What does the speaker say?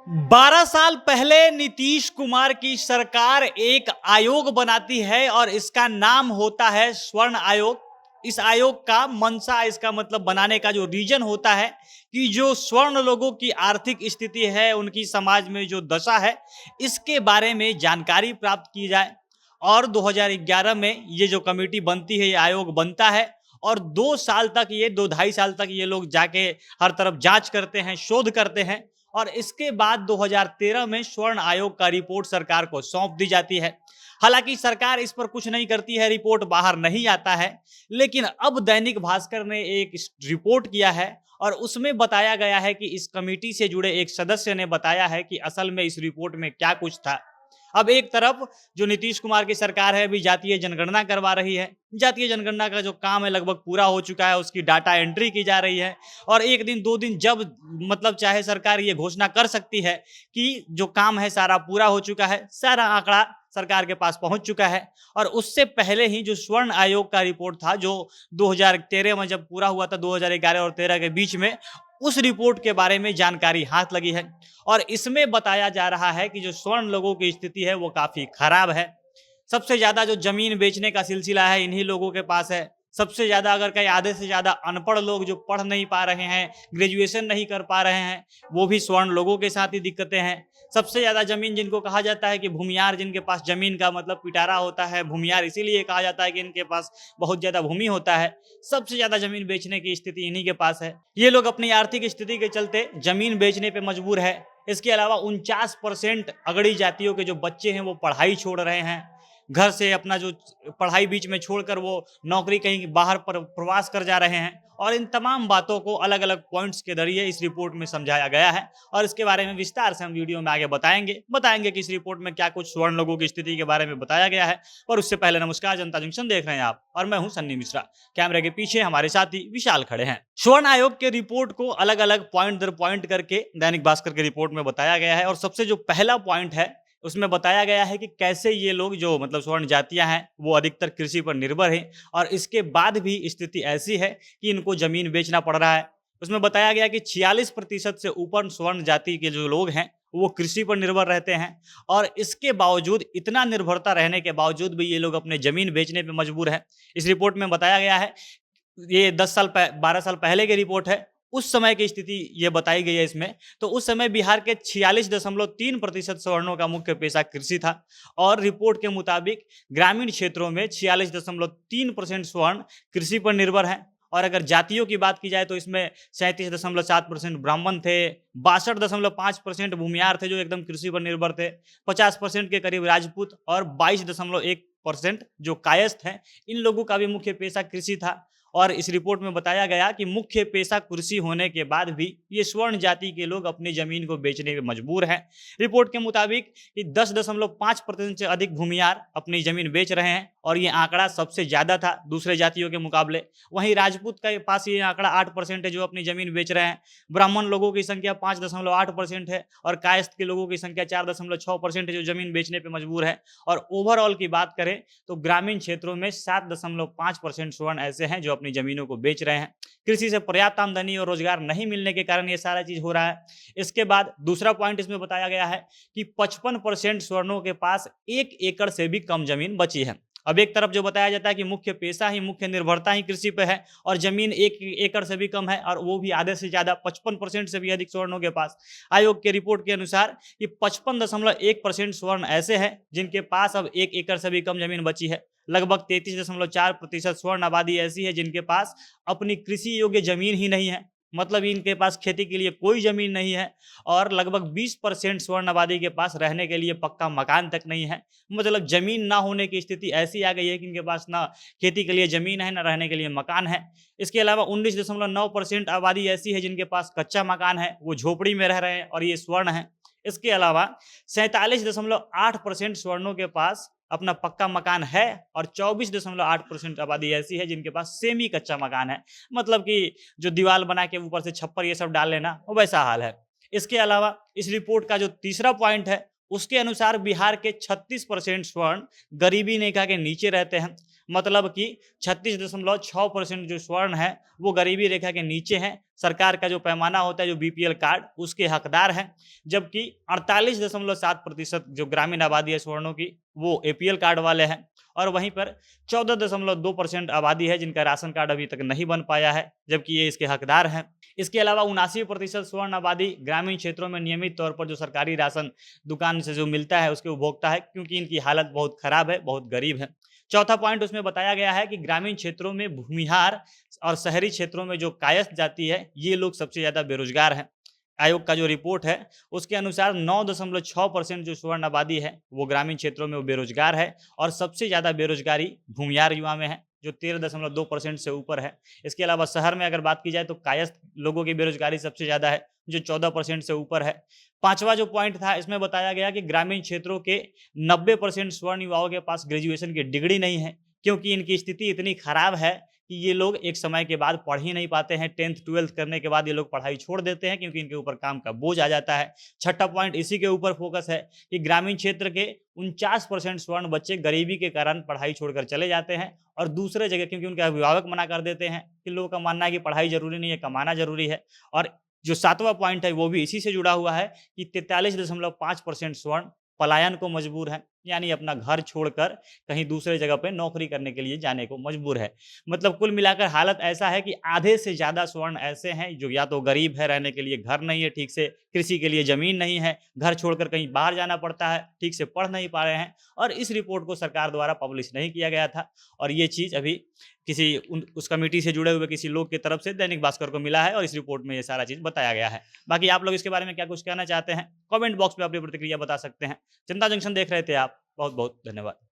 12 साल पहले नीतीश कुमार की सरकार एक आयोग बनाती है और इसका नाम होता है स्वर्ण आयोग। इस आयोग का मंशा, इसका मतलब बनाने का जो रीजन होता है कि जो स्वर्ण लोगों की आर्थिक स्थिति है, उनकी समाज में जो दशा है, इसके बारे में जानकारी प्राप्त की जाए। और 2011 में ये जो कमेटी बनती है, ये आयोग बनता है और 2 साल तक, ये 2 ढाई साल तक ये लोग जाके हर तरफ जांच करते हैं, शोध करते हैं और इसके बाद 2013 में स्वर्ण आयोग का रिपोर्ट सरकार को सौंप दी जाती है। हालांकि सरकार इस पर कुछ नहीं करती है, रिपोर्ट बाहर नहीं आता है, लेकिन अब दैनिक भास्कर ने एक रिपोर्ट किया है और उसमें बताया गया है कि इस कमेटी से जुड़े एक सदस्य ने बताया है कि असल में इस रिपोर्ट में क्या कुछ था। अब एक तरफ जो नीतीश कुमार की सरकार है, अभी जातीय जनगणना करवा रही है। जातीय जनगणना का जो काम है लगभग पूरा हो चुका है, उसकी डाटा एंट्री की जा रही है और 1 दिन 2 दिन जब मतलब चाहे सरकार ये घोषणा कर सकती है कि जो काम है सारा पूरा हो चुका है, सारा आंकड़ा सरकार के पास पहुंच चुका है। और उससे पहले ही जो स्वर्ण आयोग का रिपोर्ट था, जो 2013 में जब पूरा हुआ था, 2011 और 13 के बीच में, उस रिपोर्ट के बारे में जानकारी हाथ लगी है और इसमें बताया जा रहा है कि जो स्वर्ण लोगों की स्थिति है वो काफी खराब है। सबसे ज्यादा जो जमीन बेचने का सिलसिला है, इन्हीं लोगों के पास है। सबसे ज्यादा, अगर कहीं आधे से ज्यादा अनपढ़ लोग जो पढ़ नहीं पा रहे हैं, ग्रेजुएशन नहीं कर पा रहे हैं, वो भी स्वर्ण लोगों के साथ ही दिक्कतें हैं। सबसे ज्यादा जमीन जिनको कहा जाता है कि भूमियार, जिनके पास जमीन का मतलब पिटारा होता है, भूमियार इसीलिए कहा जाता है कि इनके पास बहुत ज्यादा भूमि होता है। सबसे ज्यादा जमीन बेचने की स्थिति इन्हीं के पास है। ये लोग अपनी आर्थिक स्थिति के चलते जमीन बेचने पे मजबूर है। इसके अलावा 49% अगड़ी जातियों के जो बच्चे हैं वो पढ़ाई छोड़ रहे हैं, घर से अपना जो पढ़ाई बीच में छोड़कर वो नौकरी कहीं बाहर पर प्रवास कर जा रहे हैं। और इन तमाम बातों को अलग अलग पॉइंट्स के जरिए इस रिपोर्ट में समझाया गया है और इसके बारे में विस्तार से हम वीडियो में आगे बताएंगे कि इस रिपोर्ट में क्या कुछ स्वर्ण लोगों की स्थिति के बारे में बताया गया है। और उससे पहले नमस्कार, जनता जंक्शन देख रहे हैं आप और मैं हूं सन्नी मिश्रा। कैमरे के पीछे हमारे साथी विशाल खड़े हैं। स्वर्ण आयोग के रिपोर्ट को अलग अलग पॉइंट दर पॉइंट करके दैनिक भास्कर के रिपोर्ट में बताया गया है और सबसे जो पहला पॉइंट है उसमें बताया गया है कि कैसे ये लोग जो मतलब स्वर्ण जातियां हैं वो अधिकतर कृषि पर निर्भर हैं और इसके बाद भी स्थिति ऐसी है कि इनको जमीन बेचना पड़ रहा है। उसमें बताया गया कि 46% से ऊपर स्वर्ण जाति के जो लोग हैं वो कृषि पर निर्भर रहते हैं और इसके बावजूद, इतना निर्भरता रहने के बावजूद भी ये लोग अपने जमीन बेचने पर मजबूर हैं। इस रिपोर्ट में बताया गया है, ये 12 साल पहले की रिपोर्ट है, उस समय की स्थिति ये बताई गई है इसमें। तो उस समय बिहार के 46.3% स्वर्णों का मुख्य पेशा कृषि था और रिपोर्ट के मुताबिक ग्रामीण क्षेत्रों में 46.3% स्वर्ण कृषि पर निर्भर है। और अगर जातियों की बात की जाए तो इसमें 37.7% ब्राह्मण थे, 62.5% भूमियार थे जो एकदम कृषि पर निर्भर थे, 50% के करीब राजपूत और 22.1% जो कायस्थ हैं। इन लोगों का भी मुख्य पेशा कृषि था। और इस रिपोर्ट में बताया गया कि मुख्य पेशा कृषि होने के बाद भी ये स्वर्ण जाति के लोग अपनी जमीन को बेचने में मजबूर हैं। रिपोर्ट के मुताबिक कि 10.5% से अधिक भूमियार अपनी जमीन बेच रहे हैं और ये आंकड़ा सबसे ज्यादा था दूसरे जातियों के मुकाबले। वहीं राजपूत के पास ये आंकड़ा 8% है जो अपनी जमीन बेच रहे हैं। ब्राह्मण लोगों की संख्या 5.8% है और कायस्थ के लोगों की संख्या 4.6% है जो जमीन बेचने पर मजबूर है। और ओवरऑल की बात करें तो ग्रामीण क्षेत्रों में 7.5% स्वर्ण ऐसे हैं जो अपनी जमीनों को बेच रहे हैं। कृषि से पर्याप्त आमदनी और रोजगार नहीं मिलने के कारण ये सारा चीज हो रहा है। इसके बाद दूसरा पॉइंट इसमें बताया गया है कि 55% स्वर्णों के पास 1 एकड़ से भी कम जमीन बची है। अब एक तरफ जो बताया जाता है कि मुख्य पेशा ही, मुख्य निर्भरता ही कृषि पे है और जमीन 1 एकड़ से भी कम है और वो भी आधे से ज्यादा 55% से भी अधिक स्वर्णों के पास। आयोग के रिपोर्ट के अनुसार कि 55.1% स्वर्ण ऐसे हैं जिनके पास अब 1 एकड़ से भी कम जमीन बची है। लगभग 33.4% स्वर्ण आबादी ऐसी है जिनके पास अपनी कृषि योग्य जमीन ही नहीं है, मतलब इनके पास खेती के लिए कोई जमीन नहीं है। और लगभग 20% स्वर्ण आबादी के पास रहने के लिए पक्का मकान तक नहीं है। मतलब जमीन ना होने की स्थिति ऐसी आ गई है कि इनके पास ना खेती के लिए जमीन है, ना रहने के लिए मकान है। इसके अलावा 19.9% आबादी ऐसी है जिनके पास कच्चा मकान है, वो झोपड़ी में रह रहे हैं और ये स्वर्ण है। इसके अलावा 47.8% स्वर्णों के पास अपना पक्का मकान है और 24.8% आबादी ऐसी है जिनके पास सेमी कच्चा मकान है, मतलब कि जो दीवार बना के ऊपर से छप्पर ये सब डाल लेना, वो वैसा हाल है। इसके अलावा इस रिपोर्ट का जो तीसरा पॉइंट है उसके अनुसार बिहार के 36% स्वर्ण गरीबी रेखा के नीचे रहते हैं। मतलब कि 36.6% जो स्वर्ण है वो गरीबी रेखा के नीचे हैं। सरकार का जो पैमाना होता है, जो बीपीएल कार्ड, उसके हकदार हैं। जबकि 48.7% जो ग्रामीण आबादी है स्वर्णों की, वो एपीएल कार्ड वाले हैं। और वहीं पर 14.2% आबादी है जिनका राशन कार्ड अभी तक नहीं बन पाया है, जबकि ये इसके हकदार हैं। इसके अलावा 79% स्वर्ण आबादी ग्रामीण क्षेत्रों में नियमित तौर पर जो सरकारी राशन दुकान से जो मिलता है उसके उपभोक्ता है, क्योंकि इनकी हालत बहुत खराब है, बहुत गरीब है। चौथा पॉइंट उसमें बताया गया है कि ग्रामीण क्षेत्रों में भूमिहार और शहरी क्षेत्रों में जो कायस्थ जाति है, ये लोग सबसे ज्यादा बेरोजगार हैं। आयोग का जो रिपोर्ट है उसके अनुसार 9.6% जो स्वर्ण आबादी है वो ग्रामीण क्षेत्रों में वो बेरोजगार है, और सबसे ज्यादा बेरोजगारी भूमिहार युवा में है जो 13.2% से ऊपर है। इसके अलावा शहर में अगर बात की जाए तो कायस्थ लोगों की बेरोजगारी सबसे ज्यादा है जो 14% से ऊपर है। पांचवा जो पॉइंट था इसमें बताया गया कि ग्रामीण क्षेत्रों के 90% स्वर्ण युवाओं के पास ग्रेजुएशन की डिग्री नहीं है, क्योंकि इनकी स्थिति इतनी खराब है कि ये लोग एक समय के बाद पढ़ ही नहीं पाते हैं। 10th 12th करने के बाद ये लोग पढ़ाई छोड़ देते हैं, क्योंकि इनके ऊपर काम का बोझ आ जाता है। छठा पॉइंट इसी के ऊपर फोकस है कि ग्रामीण क्षेत्र के 49% स्वर्ण बच्चे गरीबी के कारण पढ़ाई छोड़कर चले जाते हैं और दूसरे जगह, क्योंकि उनके अभिभावक मना कर देते हैं कि लोगों का मानना है कि पढ़ाई जरूरी नहीं है, कमाना जरूरी है। और जो सातवां पॉइंट है वो भी इसी से जुड़ा हुआ है कि 43.5% स्वर्ण पलायन को मजबूर है, यानी अपना घर छोड़कर कहीं दूसरे जगह पे नौकरी करने के लिए जाने को मजबूर है। मतलब कुल मिलाकर हालत ऐसा है कि आधे से ज़्यादा स्वर्ण ऐसे हैं जो या तो गरीब है, रहने के लिए घर नहीं है ठीक से, कृषि के लिए ज़मीन नहीं है, घर छोड़कर कहीं बाहर जाना पड़ता है, ठीक से पढ़ नहीं पा रहे हैं। और इस रिपोर्ट को सरकार द्वारा पब्लिश नहीं किया गया था, और ये चीज़ अभी किसी उस कमेटी से जुड़े हुए किसी लोग की तरफ से दैनिक भास्कर को मिला है, और इस रिपोर्ट में ये सारा चीज़ बताया गया है। बाकी आप लोग इसके बारे में क्या कुछ कहना चाहते हैं, कमेंट बॉक्स में अपनी प्रतिक्रिया बता सकते हैं। जनता जंक्शन देख रहे थे आप, बहुत बहुत धन्यवाद।